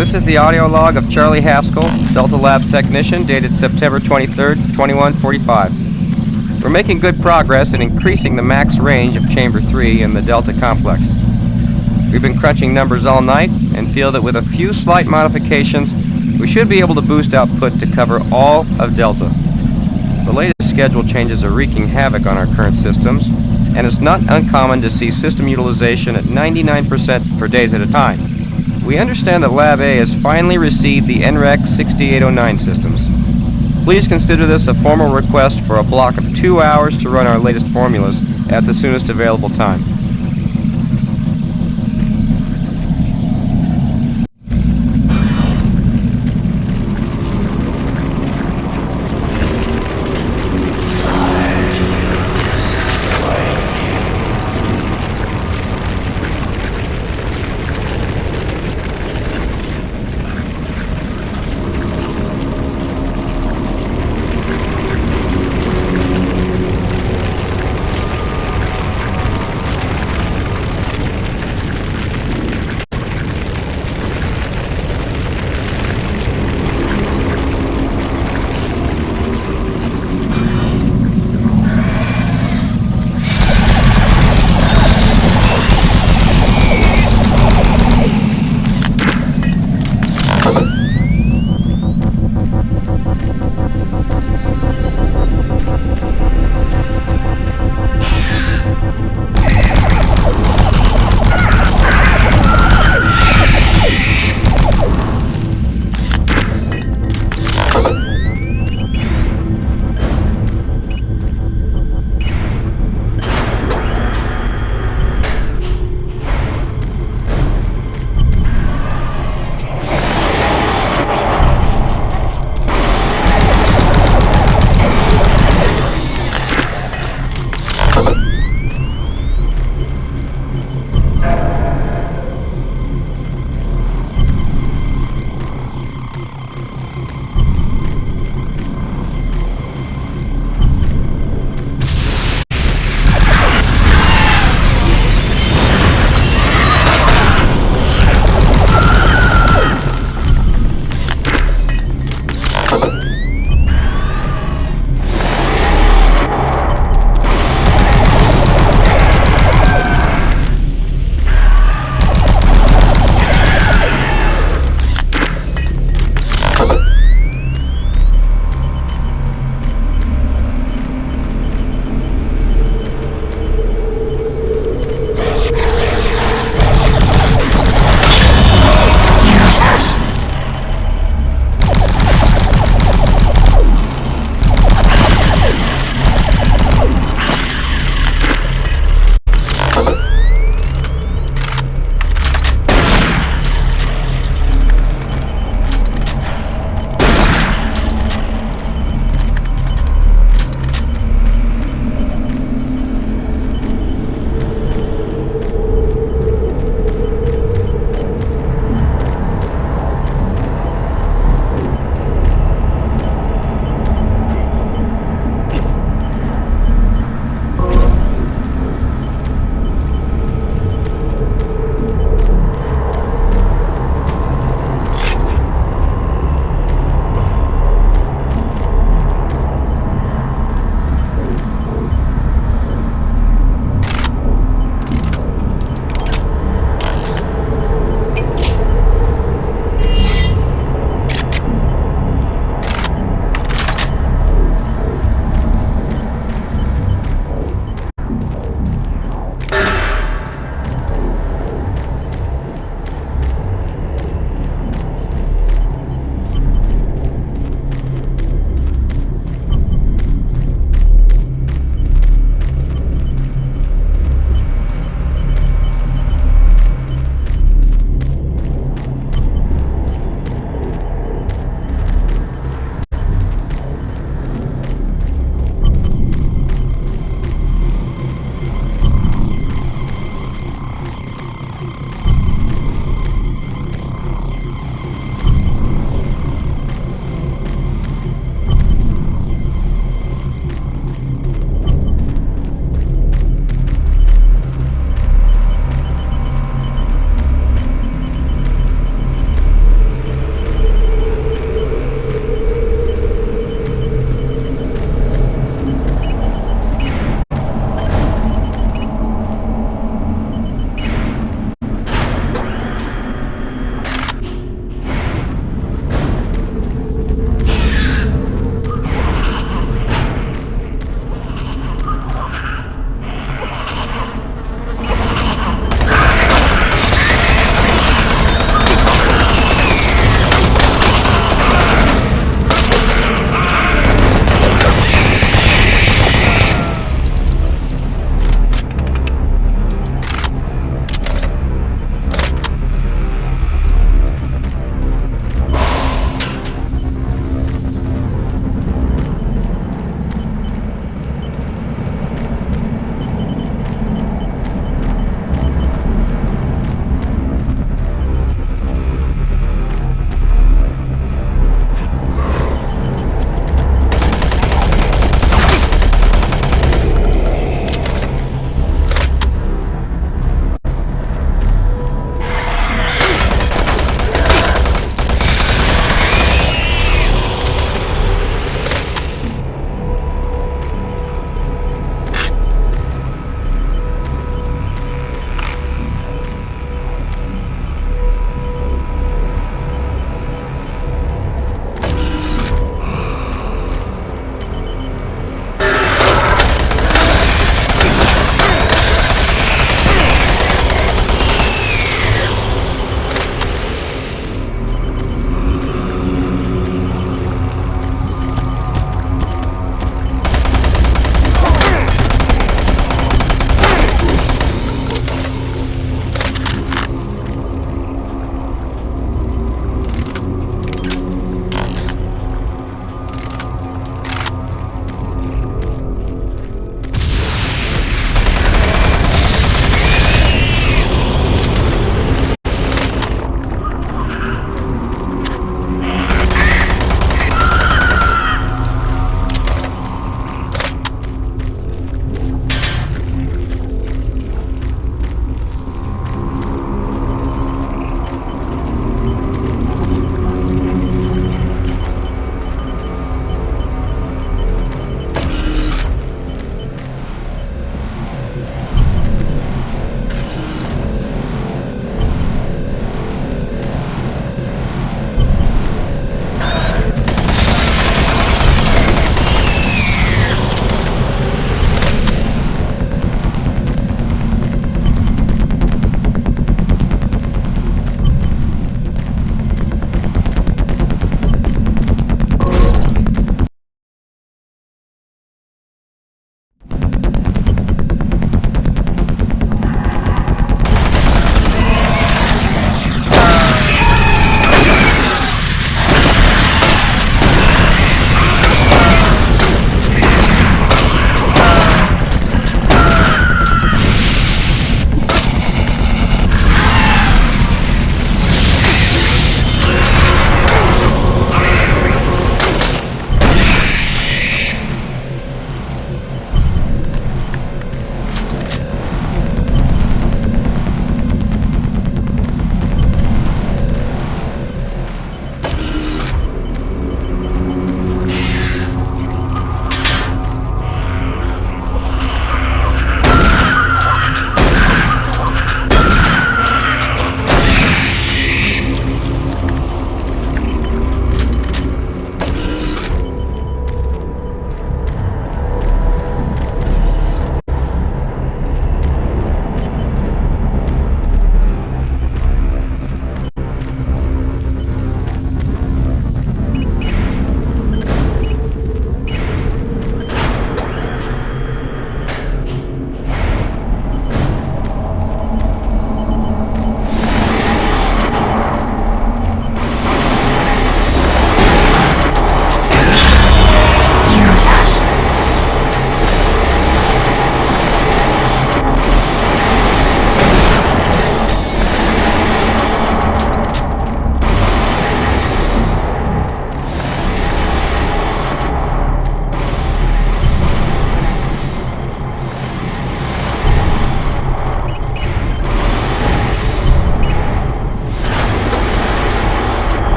This is the audio log of Charlie Haskell, Delta Labs technician, dated September 23rd, 2145. We're making good progress in increasing the max range of Chamber 3 in the Delta complex. We've been crunching numbers all night and feel that with a few slight modifications, we should be able to boost output to cover all of Delta. The latest schedule changes are wreaking havoc on our current systems, and it's not uncommon to see system utilization at 99% for days at a time. We understand that Lab A has finally received the NREC 6809 systems. Please consider this a formal request for a block of 2 hours to run our latest formulas at the soonest available time.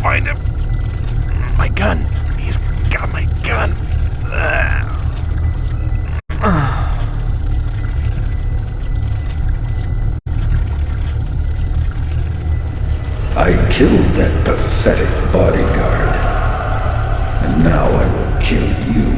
find him. My gun. He's got my gun. I killed that pathetic bodyguard. And now I will kill you.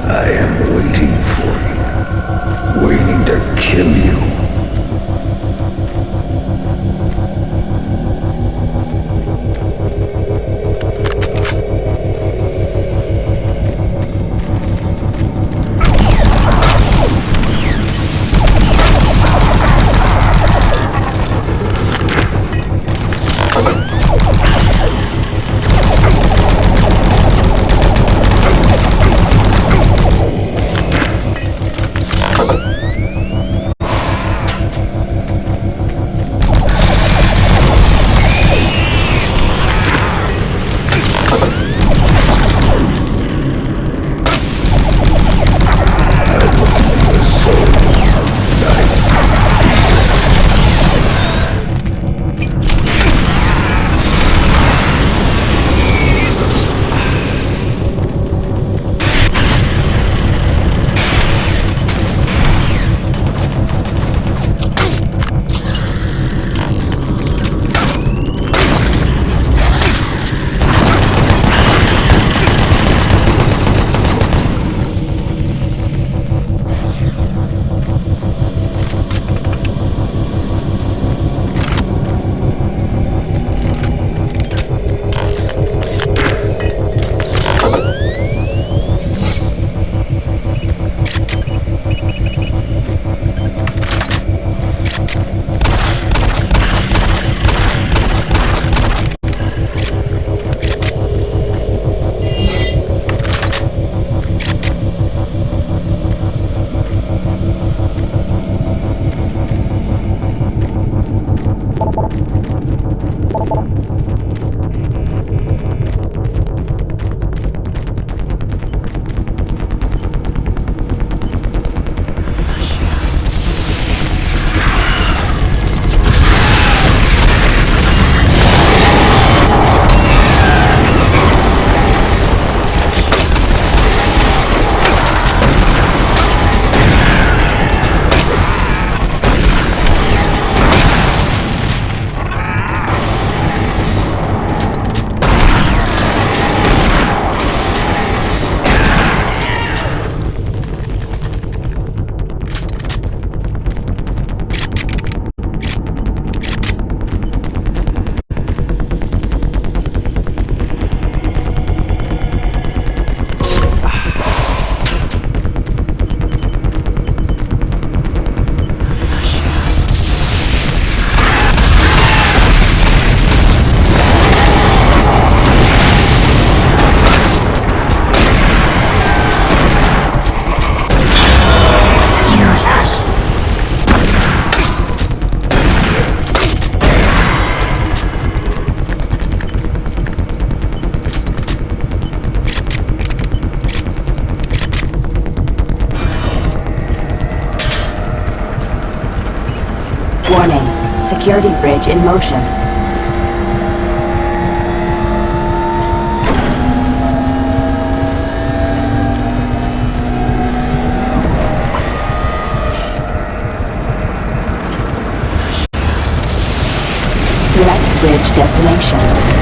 I am waiting for you, waiting to kill you. Warning. Security bridge in motion. destination.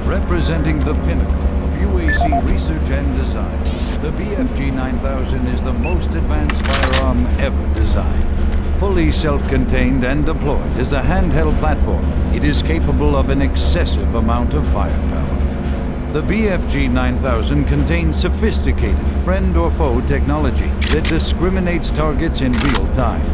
Representing the pinnacle of UAC research and design, the BFG-9000 is the most advanced firearm ever designed. Fully self-contained and deployed as a handheld platform, it is capable of an excessive amount of firepower. The BFG-9000 contains sophisticated friend or foe technology that discriminates targets in real time.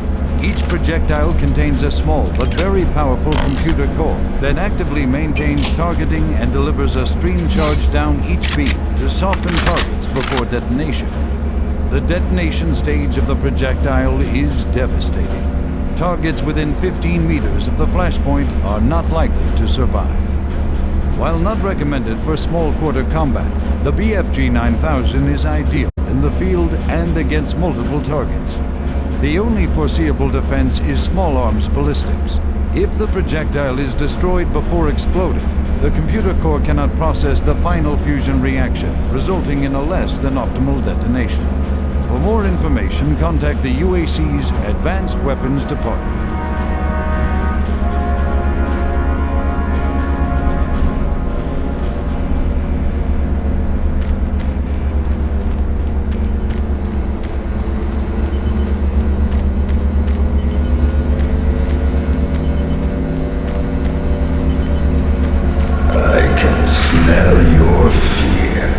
Each projectile contains a small but very powerful computer core that actively maintains targeting and delivers a stream charge down each beam to soften targets before detonation. The detonation stage of the projectile is devastating. Targets within 15 meters of the flashpoint are not likely to survive. While not recommended for small quarter combat, the BFG-9000 is ideal in the field and against multiple targets. The only foreseeable defense is small arms ballistics. If the projectile is destroyed before exploding, the computer core cannot process the final fusion reaction, resulting in a less than optimal detonation. For more information, contact the UAC's Advanced Weapons Department. I can smell your fear.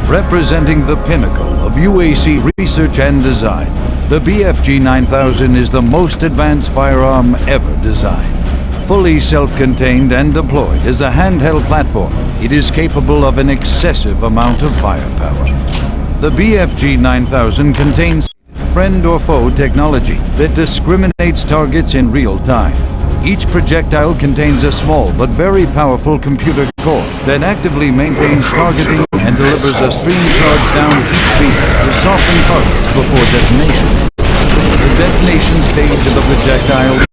Representing the pinnacle of UAC research and design, the BFG 9000 is the most advanced firearm ever designed. Fully self-contained and deployed as a handheld platform, it is capable of an excessive amount of firepower. The BFG 9000 contains friend or foe technology that discriminates targets in real time. Each projectile contains a small but very powerful computer core that actively maintains targeting and delivers a stream charge down each beam to soften targets before detonation. The detonation stage of the projectile is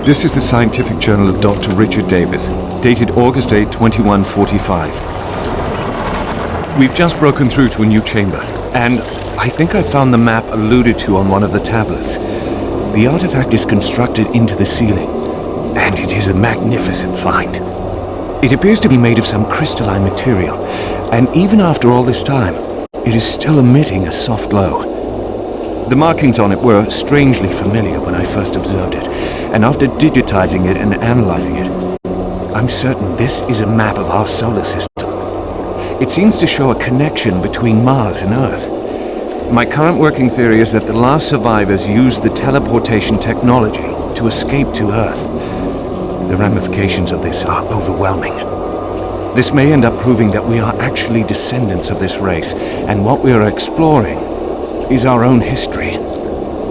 This is the Scientific Journal of Dr. Richard Davis, dated August 8, 2145. We've just broken through to a new chamber, and I think I found the map alluded to on one of the tablets. The artifact is constructed into the ceiling, and it is a magnificent find. It appears to be made of some crystalline material, and even after all this time, it is still emitting a soft glow. The markings on it were strangely familiar when I first observed it, and after digitizing it and analyzing it, I'm certain this is a map of our solar system. It seems to show a connection between Mars and Earth. My current working theory is that the last survivors used the teleportation technology to escape to Earth. The ramifications of this are overwhelming. This may end up proving that we are actually descendants of this race, and what we are exploring is our own history.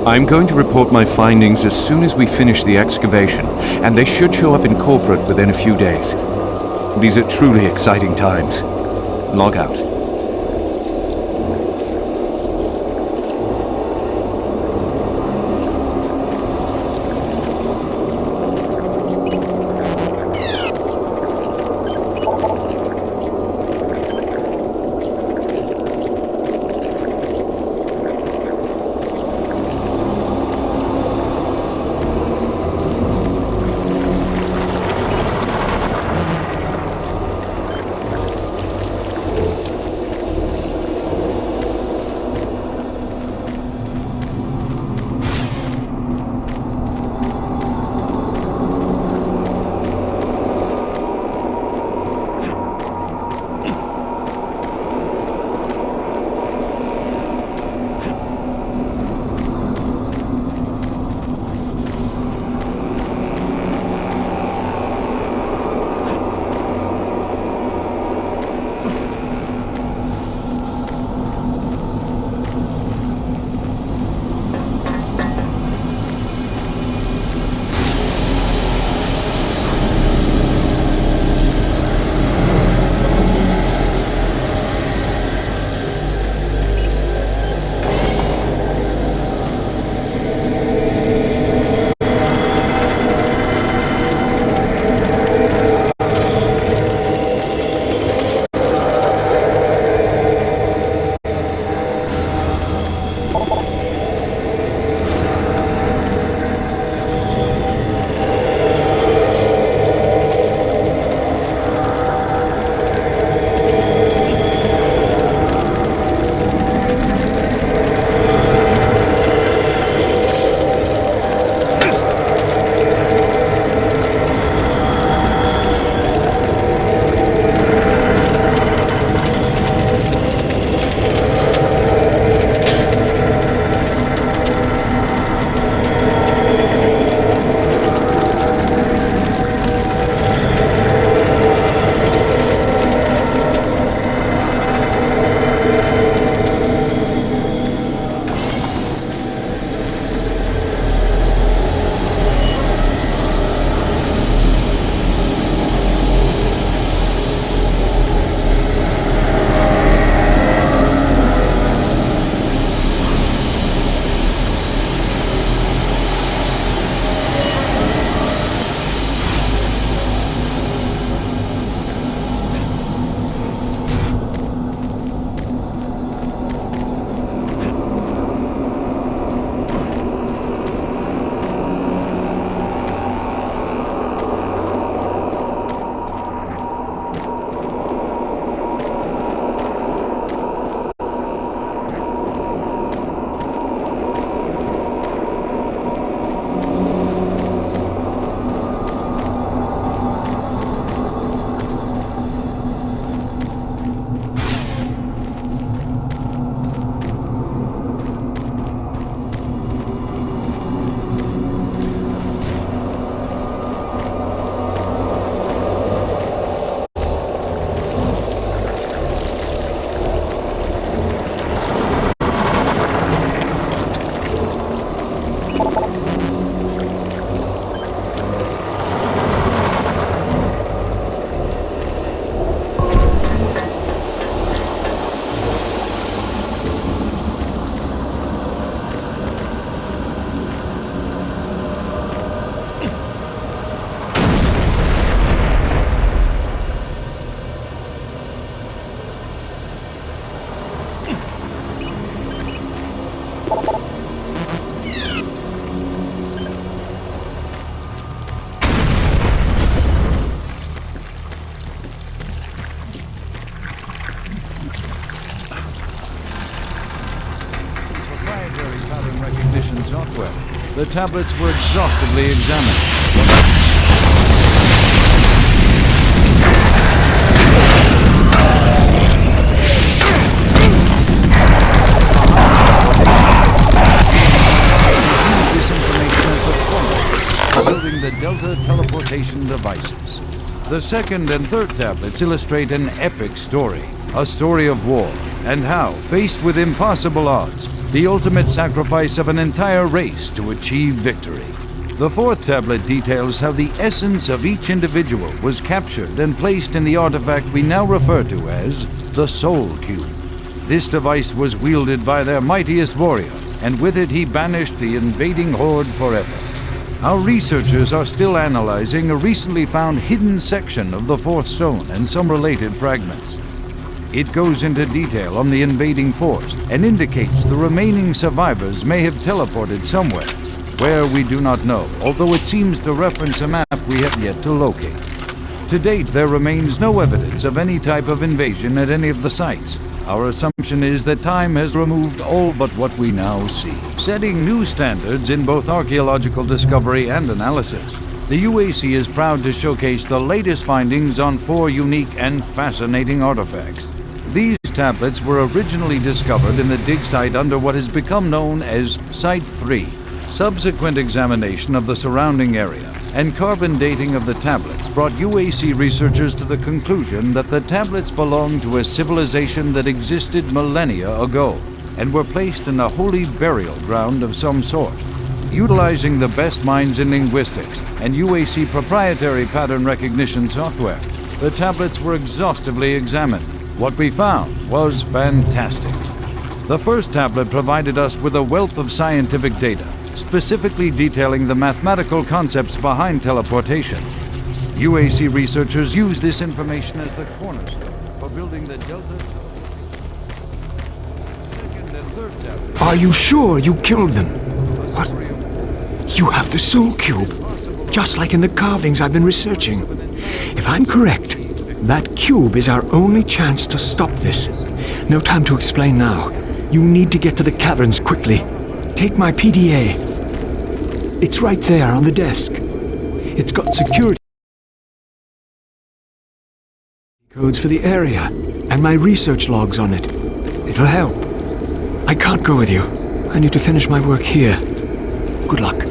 I'm going to report my findings as soon as we finish the excavation, and they should show up in corporate within a few days. These are truly exciting times. Log out. tablets were exhaustively examined. This information as the cornerstone for building the Delta teleportation devices. The second and third tablets illustrate an epic story, a story of war, and how, faced with impossible odds, the ultimate sacrifice of an entire race to achieve victory. The fourth tablet details how the essence of each individual was captured and placed in the artifact we now refer to as the Soul Cube. This device was wielded by their mightiest warrior, and with it he banished the invading horde forever. Our researchers are still analyzing a recently found hidden section of the fourth stone and some related fragments. It goes into detail on the invading force and indicates the remaining survivors may have teleported somewhere, where we do not know, although it seems to reference a map we have yet to locate. To date, there remains no evidence of any type of invasion at any of the sites. Our assumption is that time has removed all but what we now see, setting new standards in both archaeological discovery and analysis. The UAC is proud to showcase the latest findings on 4 unique and fascinating artifacts. These tablets were originally discovered in the dig site under what has become known as Site 3. Subsequent examination of the surrounding area and carbon dating of the tablets brought UAC researchers to the conclusion that the tablets belonged to a civilization that existed millennia ago and were placed in a holy burial ground of some sort. Utilizing the best minds in linguistics and UAC proprietary pattern recognition software, the tablets were exhaustively examined. What we found was fantastic. The first tablet provided us with a wealth of scientific data, specifically detailing the mathematical concepts behind teleportation. UAC researchers use this information as the cornerstone for building the Delta. Second and third tablets. Are you sure you killed them? What? You have the Soul Cube, just like in the carvings I've been researching. If I'm correct, that cube is our only chance to stop this. No time to explain now. You need to get to the caverns quickly. Take my PDA. It's right there on the desk. It's got security codes for the area and my research logs on it. It'll help. I can't go with you. I need to finish my work here. Good luck.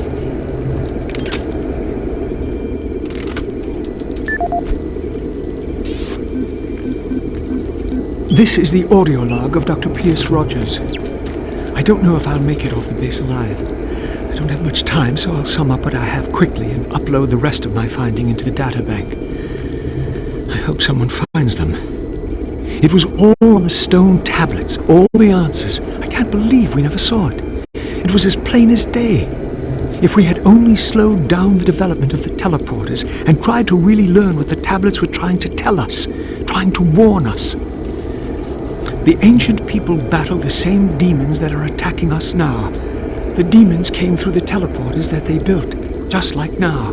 This is the audio log of Dr. Pierce Rogers. I don't know if I'll make it off the base alive. I don't have much time, so I'll sum up what I have quickly and upload the rest of my finding into the databank. I hope someone finds them. It was all on the stone tablets, all the answers. I can't believe we never saw it. It was as plain as day. If we had only slowed down the development of the teleporters and tried to really learn what the tablets were trying to tell us, trying to warn us. The ancient people battled the same demons that are attacking us now. The demons came through the teleporters that they built, just like now.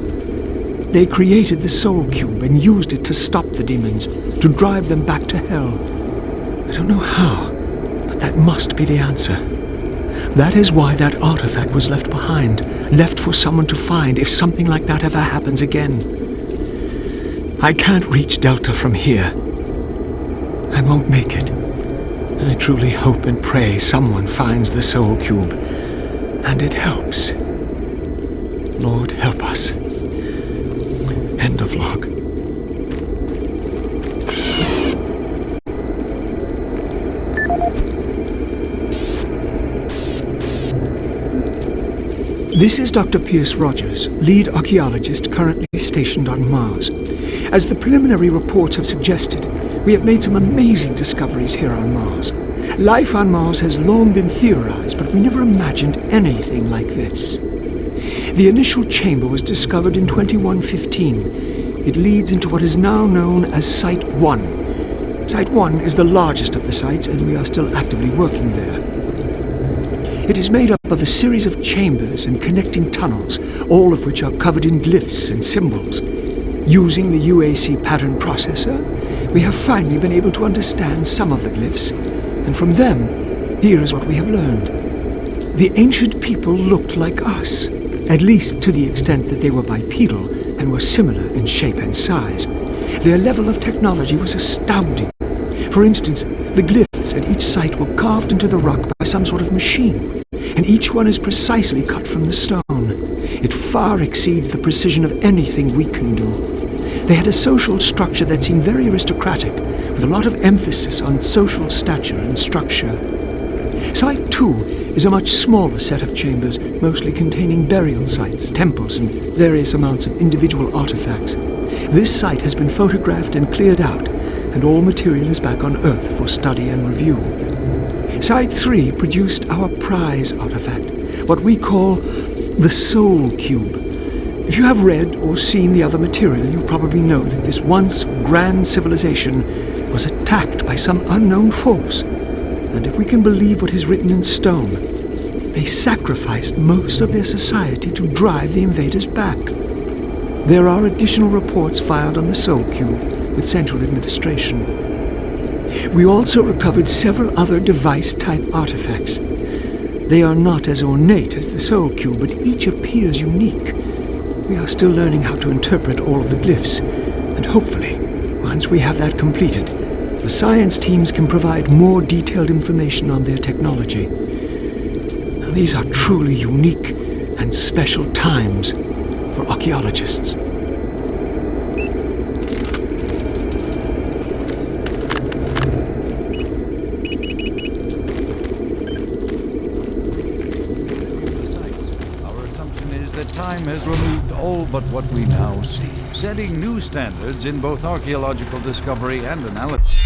They created the Soul Cube and used it to stop the demons, to drive them back to hell. I don't know how, but that must be the answer. That is why that artifact was left behind, left for someone to find if something like that ever happens again. I can't reach Delta from here. I won't make it. I truly hope and pray someone finds the Soul Cube, and it helps. Lord, help us. End of log. This is Dr. Pierce Rogers, lead archaeologist currently stationed on Mars. As the preliminary reports have suggested, we have made some amazing discoveries here on Mars. Life on Mars has long been theorized, but we never imagined anything like this. The initial chamber was discovered in 2115. It leads into what is now known as Site 1. Site 1 is the largest of the sites, and we are still actively working there. It is made up of a series of chambers and connecting tunnels, all of which are covered in glyphs and symbols. Using the UAC pattern processor, we have finally been able to understand some of the glyphs, and from them, here is what we have learned. The ancient people looked like us. at least to the extent that they were bipedal and were similar in shape and size. Their level of technology was astounding. For instance, the glyphs at each site were carved into the rock by some sort of machine, and each one is precisely cut from the stone. It far exceeds the precision of anything we can do. They had a social structure that seemed very aristocratic, with a lot of emphasis on social stature and structure. Site 2 is a much smaller set of chambers, mostly containing burial sites, temples, and various amounts of individual artifacts. This site has been photographed and cleared out, and all material is back on Earth for study and review. Site 3 produced our prize artifact, what we call the Soul Cube. If you have read or seen the other material, you probably know that this once grand civilization was attacked by some unknown force. And if we can believe what is written in stone, they sacrificed most of their society to drive the invaders back. There are additional reports filed on the Soul Cube with Central Administration. We also recovered several other device-type artifacts. They are not as ornate as the Soul Cube, but each appears unique. We are still learning how to interpret all of the glyphs, and hopefully, once we have that completed, the science teams can provide more detailed information on their technology. Now, these are truly unique and special times for archaeologists. Our assumption is that time has removed all but what we now see, setting new standards in both archaeological discovery and analysis.